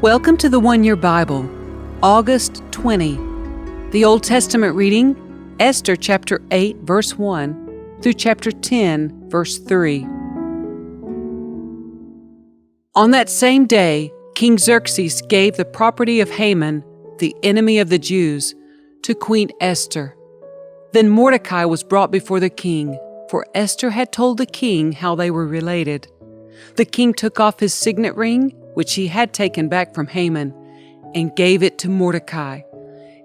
Welcome to the One Year Bible, August 20. The Old Testament reading, Esther chapter 8, verse 1 through chapter 10, verse 3. On that same day, King Xerxes gave the property of Haman, the enemy of the Jews, to Queen Esther. Then Mordecai was brought before the king, for Esther had told the king how they were related. The king took off his signet ring, which he had taken back from Haman, and gave it to Mordecai.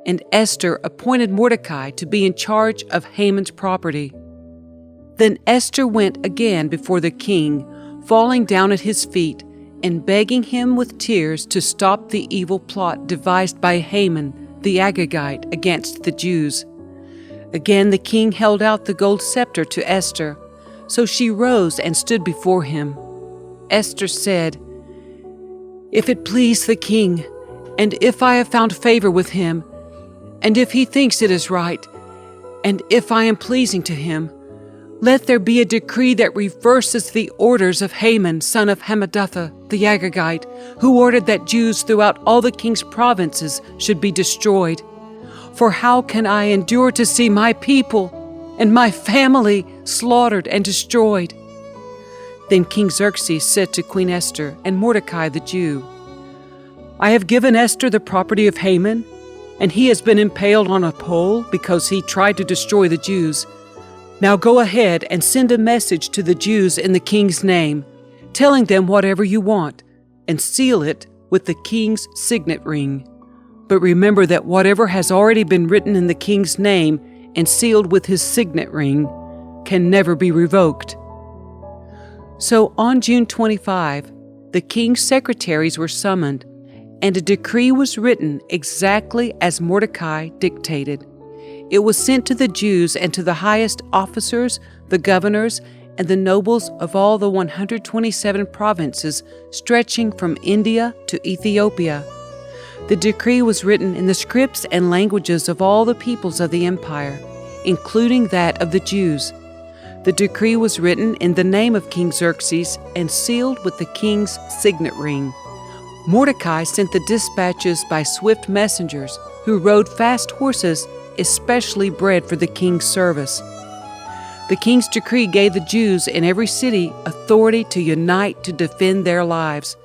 And Esther appointed Mordecai to be in charge of Haman's property. Then Esther went again before the king, falling down at his feet and begging him with tears to stop the evil plot devised by Haman the Agagite against the Jews. Again the king held out the gold scepter to Esther, so she rose and stood before him. Esther said, "If it please the king, and if I have found favor with him, and if he thinks it is right, and if I am pleasing to him, let there be a decree that reverses the orders of Haman, son of Hammedatha, the Agagite, who ordered that Jews throughout all the king's provinces should be destroyed. For how can I endure to see my people and my family slaughtered and destroyed?" Then King Xerxes said to Queen Esther and Mordecai the Jew, "I have given Esther the property of Haman, and he has been impaled on a pole because he tried to destroy the Jews. Now go ahead and send a message to the Jews in the king's name, telling them whatever you want, and seal it with the king's signet ring. But remember that whatever has already been written in the king's name and sealed with his signet ring can never be revoked." So on June 25, the king's secretaries were summoned, and a decree was written exactly as Mordecai dictated. It was sent to the Jews and to the highest officers, the governors, and the nobles of all the 127 provinces stretching from India to Ethiopia. The decree was written in the scripts and languages of all the peoples of the empire, including that of the Jews. The decree was written in the name of King Xerxes and sealed with the king's signet ring. Mordecai sent the dispatches by swift messengers who rode fast horses, especially bred for the king's service. The king's decree gave the Jews in every city authority to unite to defend their lives.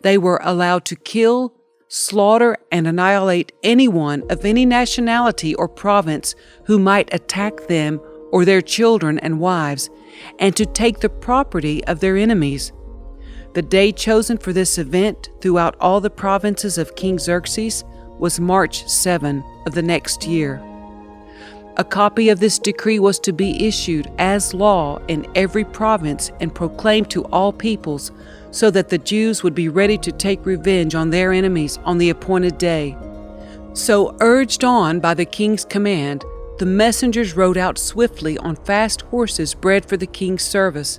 They were allowed to kill, slaughter, and annihilate anyone of any nationality or province who might attack them or their children and wives, and to take the property of their enemies. The day chosen for this event throughout all the provinces of King Xerxes was March 7 of the next year. A copy of this decree was to be issued as law in every province and proclaimed to all peoples, so that the Jews would be ready to take revenge on their enemies on the appointed day. So, urged on by the king's command, the messengers rode out swiftly on fast horses bred for the king's service.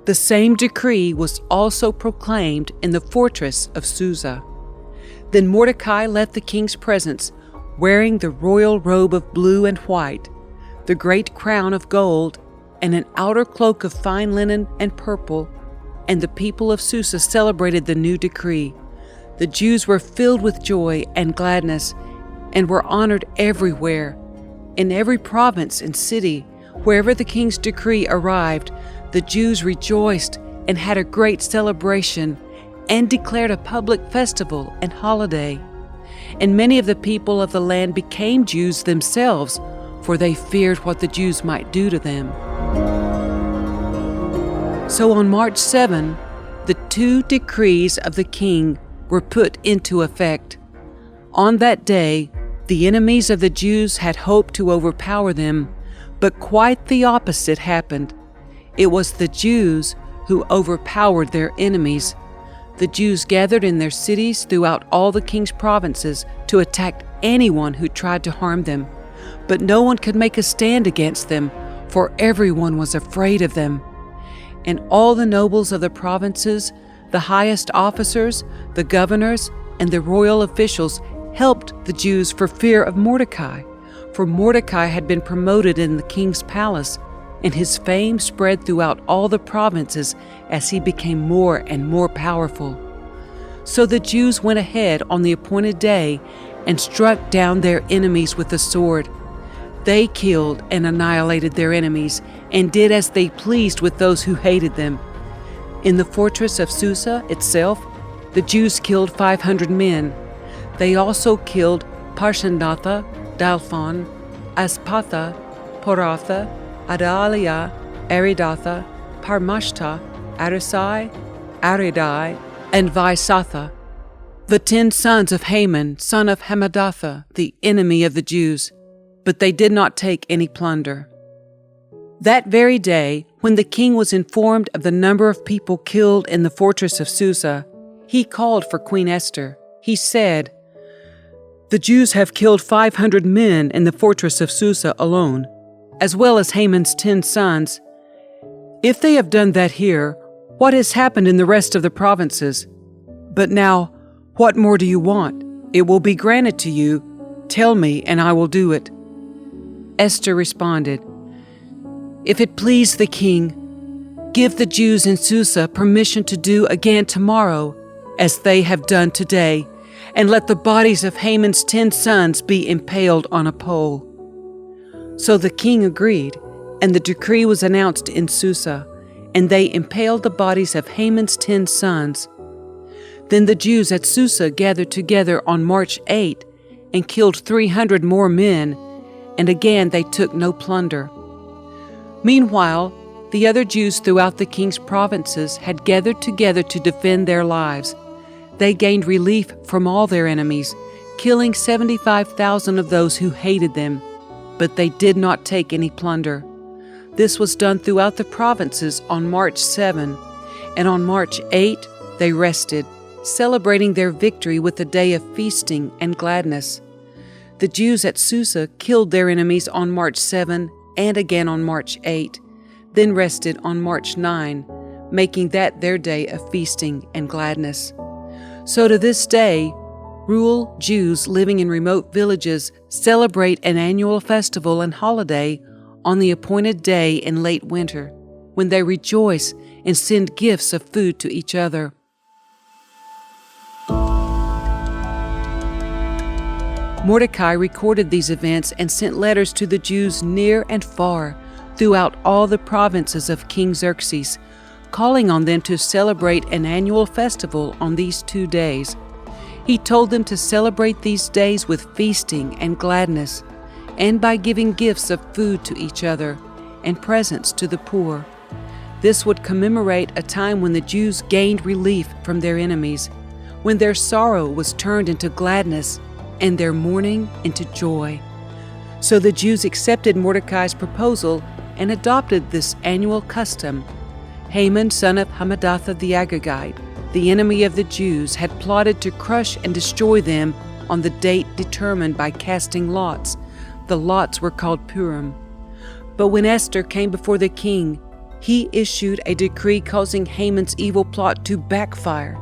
The same decree was also proclaimed in the fortress of Susa. Then Mordecai left the king's presence, wearing the royal robe of blue and white, the great crown of gold, and an outer cloak of fine linen and purple, and the people of Susa celebrated the new decree. The Jews were filled with joy and gladness, and were honored everywhere. In every province and city, wherever the king's decree arrived, the Jews rejoiced and had a great celebration, and declared a public festival and holiday. And many of the people of the land became Jews themselves, for they feared what the Jews might do to them. So on March 7, the two decrees of the king were put into effect. On that day, the enemies of the Jews had hoped to overpower them, but quite the opposite happened. It was the Jews who overpowered their enemies. The Jews gathered in their cities throughout all the king's provinces to attack anyone who tried to harm them. But no one could make a stand against them, for everyone was afraid of them. And all the nobles of the provinces, the highest officers, the governors, and the royal officials helped the Jews for fear of Mordecai, for Mordecai had been promoted in the king's palace, and his fame spread throughout all the provinces as he became more and more powerful. So the Jews went ahead on the appointed day and struck down their enemies with the sword. They killed and annihilated their enemies and did as they pleased with those who hated them. In the fortress of Susa itself, the Jews killed 500 men. They also killed Parshandatha, Dalphon, Aspatha, Poratha, Adalia, Aridatha, Parmashta, Arisai, Aridai, and Vaisatha, the 10 sons of Haman, son of Hammedatha, the enemy of the Jews. But they did not take any plunder. That very day, when the king was informed of the number of people killed in the fortress of Susa, he called for Queen Esther. He said, "The Jews have killed 500 men in the fortress of Susa alone, as well as Haman's 10 sons. If they have done that here, what has happened in the rest of the provinces? But now, what more do you want? It will be granted to you. Tell me, and I will do it." Esther responded, "If it please the king, give the Jews in Susa permission to do again tomorrow, as they have done today, and let the bodies of Haman's 10 sons be impaled on a pole." So the king agreed, and the decree was announced in Susa, and they impaled the bodies of Haman's 10 sons. Then the Jews at Susa gathered together on March 8 and killed 300 more men, and again they took no plunder. Meanwhile, the other Jews throughout the king's provinces had gathered together to defend their lives. They gained relief from all their enemies, killing 75,000 of those who hated them, but they did not take any plunder. This was done throughout the provinces on March 7, and on March 8 they rested, celebrating their victory with a day of feasting and gladness. The Jews at Susa killed their enemies on March 7 and again on March 8, then rested on March 9, making that their day of feasting and gladness. So to this day, rural Jews living in remote villages celebrate an annual festival and holiday on the appointed day in late winter, when they rejoice and send gifts of food to each other. Mordecai recorded these events and sent letters to the Jews near and far throughout all the provinces of King Xerxes, calling on them to celebrate an annual festival on these 2 days. He told them to celebrate these days with feasting and gladness, and by giving gifts of food to each other and presents to the poor. This would commemorate a time when the Jews gained relief from their enemies, when their sorrow was turned into gladness and their mourning into joy. So the Jews accepted Mordecai's proposal and adopted this annual custom. Haman, son of Hammedatha the Agagite, the enemy of the Jews, had plotted to crush and destroy them on the date determined by casting lots. The lots were called Purim. But when Esther came before the king, he issued a decree causing Haman's evil plot to backfire,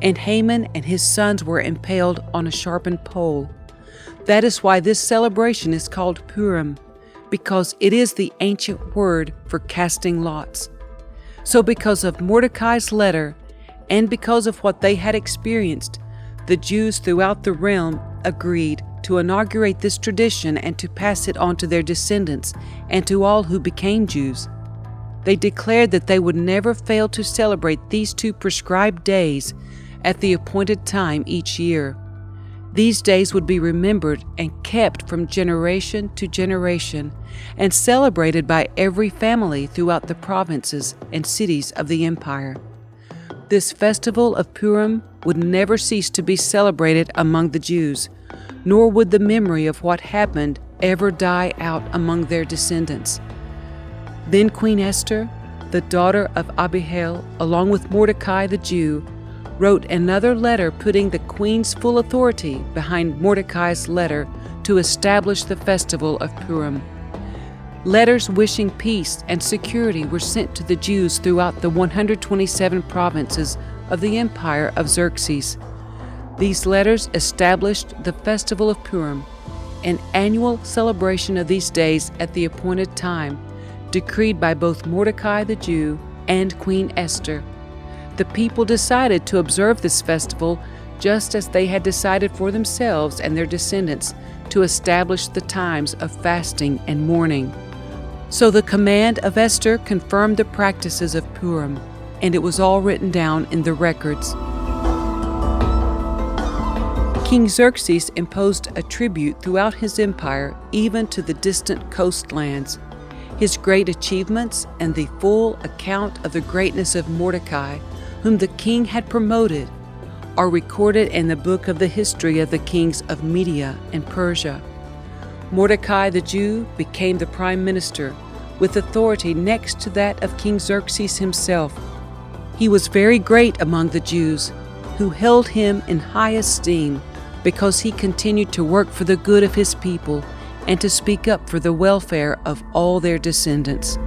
and Haman and his sons were impaled on a sharpened pole. That is why this celebration is called Purim, because it is the ancient word for casting lots. So because of Mordecai's letter, and because of what they had experienced, the Jews throughout the realm agreed to inaugurate this tradition and to pass it on to their descendants and to all who became Jews. They declared that they would never fail to celebrate these 2 prescribed days at the appointed time each year. These days would be remembered and kept from generation to generation and celebrated by every family throughout the provinces and cities of the empire. This festival of Purim would never cease to be celebrated among the Jews, nor would the memory of what happened ever die out among their descendants. Then Queen Esther, the daughter of Abihail, along with Mordecai the Jew, wrote another letter putting the queen's full authority behind Mordecai's letter to establish the festival of Purim. Letters wishing peace and security were sent to the Jews throughout the 127 provinces of the empire of Xerxes. These letters established the festival of Purim, an annual celebration of these days at the appointed time, decreed by both Mordecai the Jew and Queen Esther. The people decided to observe this festival just as they had decided for themselves and their descendants to establish the times of fasting and mourning. So the command of Esther confirmed the practices of Purim, and it was all written down in the records. King Xerxes imposed a tribute throughout his empire, even to the distant coastlands. His great achievements and the full account of the greatness of Mordecai, whom the king had promoted, are recorded in the book of the history of the kings of Media and Persia. Mordecai the Jew became the prime minister, with authority next to that of King Xerxes himself. He was very great among the Jews, who held him in high esteem because he continued to work for the good of his people and to speak up for the welfare of all their descendants.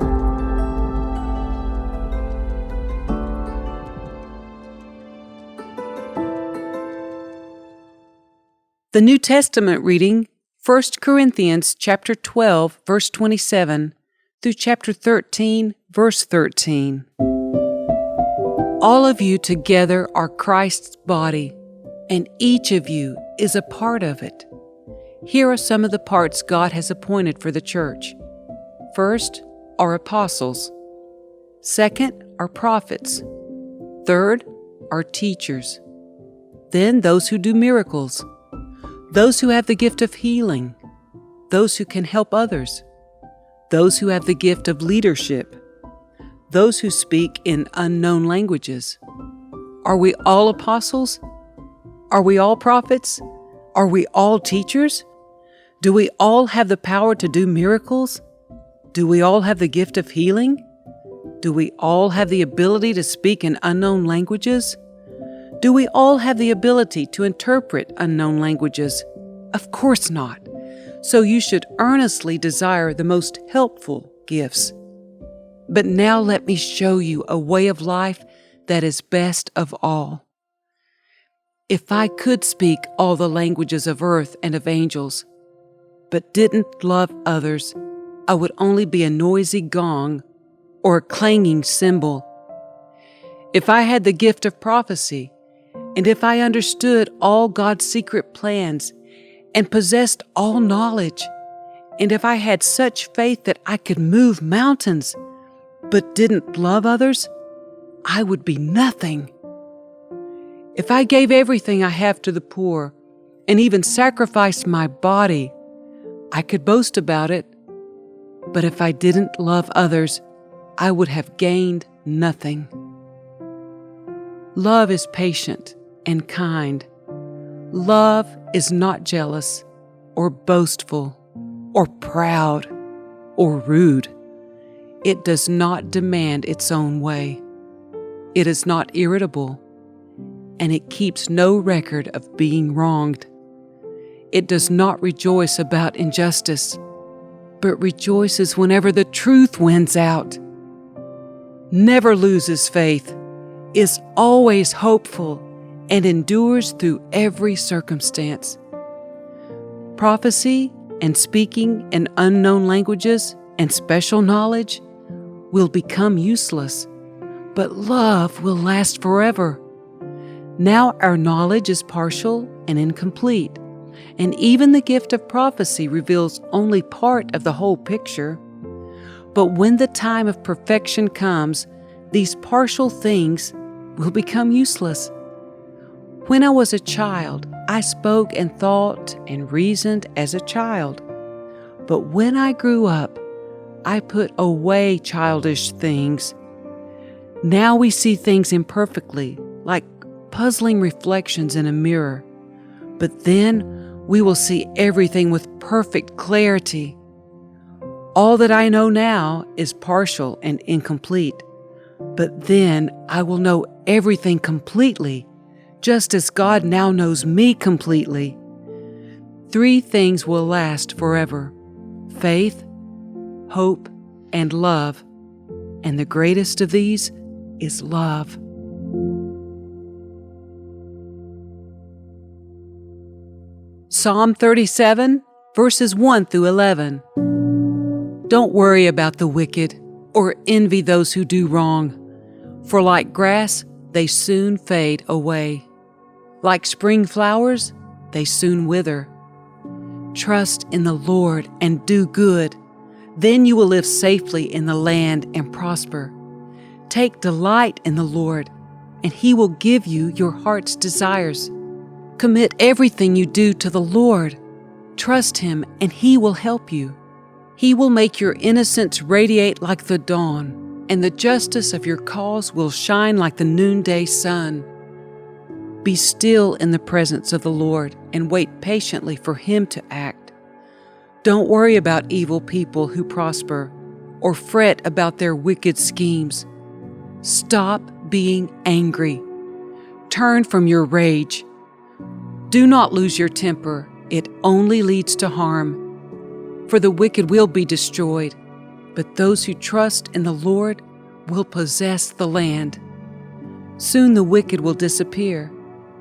The New Testament reading, 1 Corinthians chapter 12, verse 27 through chapter 13, verse 13. All of you together are Christ's body, and each of you is a part of it. Here are some of the parts God has appointed for the church. First are apostles. Second are prophets. Third are teachers. Then those who do miracles. Those who have the gift of healing. Those who can help others. Those who have the gift of leadership. Those who speak in unknown languages. Are we all apostles? Are we all prophets? Are we all teachers? Do we all have the power to do miracles? Do we all have the gift of healing? Do we all have the ability to speak in unknown languages? Do we all have the ability to interpret unknown languages? Of course not. So you should earnestly desire the most helpful gifts. But now let me show you a way of life that is best of all. If I could speak all the languages of earth and of angels, but didn't love others, I would only be a noisy gong or a clanging cymbal. If I had the gift of prophecy, and if I understood all God's secret plans and possessed all knowledge, and if I had such faith that I could move mountains, but didn't love others, I would be nothing. If I gave everything I have to the poor, and even sacrificed my body, I could boast about it. But if I didn't love others, I would have gained nothing. Love is patient and kind. Love is not jealous or boastful or proud or rude. It does not demand its own way. It is not irritable, and it keeps no record of being wronged. It does not rejoice about injustice, but rejoices whenever the truth wins out. Never loses faith, is always hopeful, and endures through every circumstance. Prophecy and speaking in unknown languages and special knowledge will become useless, but love will last forever. Now our knowledge is partial and incomplete, and even the gift of prophecy reveals only part of the whole picture. But when the time of perfection comes, these partial things will become useless. When I was a child, I spoke and thought and reasoned as a child. But when I grew up, I put away childish things. Now we see things imperfectly, like puzzling reflections in a mirror. But then we will see everything with perfect clarity. All that I know now is partial and incomplete. But then I will know everything completely, just as God now knows me completely. 3 things will last forever: faith, hope, and love. And the greatest of these is love. Psalm 37, verses 1 through 11. Don't worry about the wicked or envy those who do wrong, for like grass, they soon fade away. Like spring flowers, they soon wither. Trust in the Lord and do good. Then you will live safely in the land and prosper. Take delight in the Lord, and He will give you your heart's desires. Commit everything you do to the Lord. Trust Him, and He will help you. He will make your innocence radiate like the dawn, and the justice of your cause will shine like the noonday sun. Be still in the presence of the Lord and wait patiently for Him to act. Don't worry about evil people who prosper, or fret about their wicked schemes. Stop being angry. Turn from your rage. Do not lose your temper. It only leads to harm. For the wicked will be destroyed, but those who trust in the Lord will possess the land. Soon the wicked will disappear.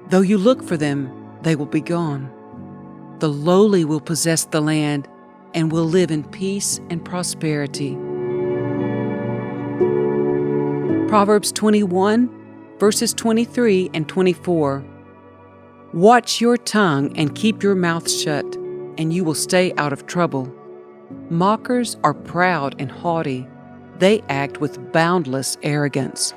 Though you look for them, they will be gone. The lowly will possess the land and will live in peace and prosperity. Proverbs 21, verses 23 and 24. Watch your tongue and keep your mouth shut, and you will stay out of trouble. Mockers are proud and haughty. They act with boundless arrogance.